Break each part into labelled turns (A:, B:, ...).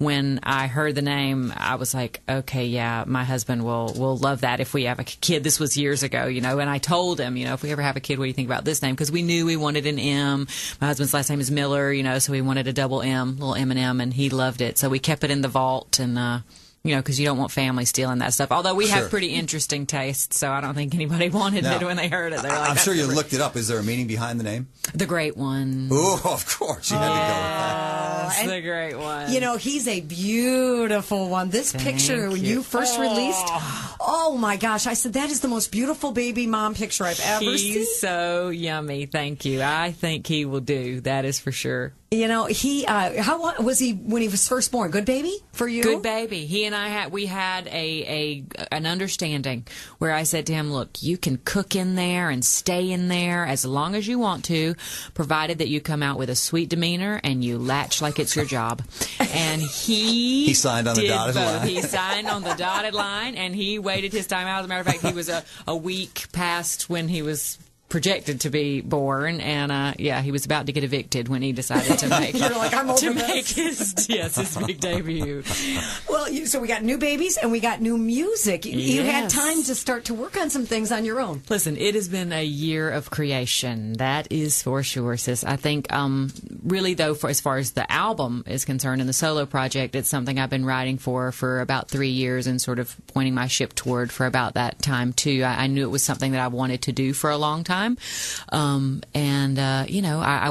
A: when I heard the name, I was like, okay, yeah, my husband will love that if we have a kid. This was years ago, and I told him, if we ever have a kid, what do you think about this name? Because we knew we wanted an M. My husband's last name is Miller, so we wanted a double M, little M&M, and he loved it. So we kept it in the vault, and because you don't want family stealing that stuff. Although we have pretty interesting tastes, so I don't think anybody wanted it when they heard it. They're like,
B: I'm sure you looked it up. Is there a meaning behind the name?
A: The Great One.
B: Oh, of course. You had to go with that.
A: Yes, the Great One.
C: He's a beautiful one. This picture, when you first released, oh my gosh, I said, that is the most beautiful baby mom picture I've ever seen.
A: He's so yummy. Thank you. I think he will do. That is for sure.
C: How was he when he was first born? Good baby for you?
A: Good baby. He and I had an understanding where I said to him, look, you can cook in there and stay in there as long as you want to, provided that you come out with a sweet demeanor and you latch like it's your job. And he
B: signed on the dotted line.
A: He signed on the dotted line, and he waited his time out. As a matter of fact, he was a week past when he was projected to be born, and he was about to get evicted when he decided to make
C: You're like, I'm over
A: make his big debut.
C: Well, so we got new babies and we got new music. You had time to start to work on some things on your own.
A: Listen, it has been a year of creation. That is for sure, sis. I think really though, as far as the album is concerned and the solo project, it's something I've been writing for about 3 years and sort of pointing my ship toward for about that time too. I knew it was something that I wanted to do for a long time. I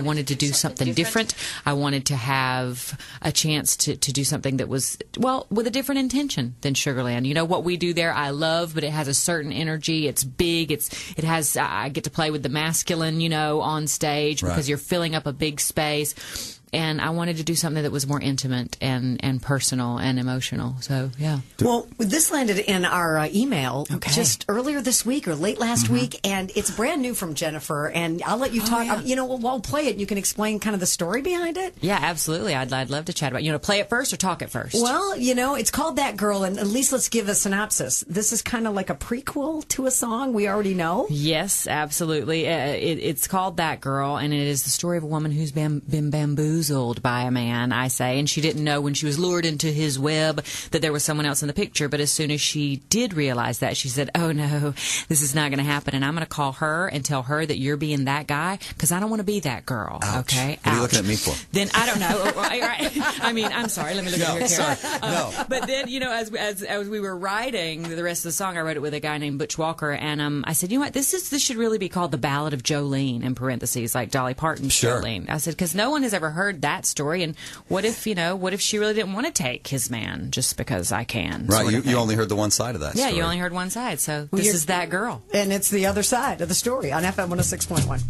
A: wanted to do something different. I wanted to have a chance to do something that was, with a different intention than Sugarland. What we do there, I love, but it has a certain energy. It's big. I get to play with the masculine, on stage because you're filling up a big space. And I wanted to do something that was more intimate and personal and emotional. So, yeah.
C: Well, this landed in our email just earlier this week or late last week, and it's brand new from Jennifer. And I'll let you talk. Yeah. We'll play it. You can explain kind of the story behind it.
A: Yeah, absolutely. I'd love to chat about it. Play it first or talk it first?
C: Well, it's called That Girl, and at least let's give a synopsis. This is kind of like a prequel to a song we already know.
A: Yes, absolutely. It's called That Girl, and it is the story of a woman who's been bamboozled by a man, I say, and she didn't know when she was lured into his web that there was someone else in the picture, but as soon as she did realize that, she said, oh no, this is not going to happen, and I'm going to call her and tell her that you're being that guy, because I don't want to be that girl.
B: Ouch.
A: Okay?
B: What are you looking at me for?
A: Then, I don't know. I mean, I'm sorry, let me look at your character.
B: No.
A: But then, as we were writing the rest of the song, I wrote it with a guy named Butch Walker, and I said, you know what, this should really be called The Ballad of Jolene, in parentheses, like Dolly Parton's Jolene. I said, because no one has ever heard that story, and what if she really didn't want to take his man just because I can?
B: Right, you only heard the one side of that story.
A: Yeah, you only heard one side, so this is That Girl.
C: And it's the other side of the story on FM 106.1.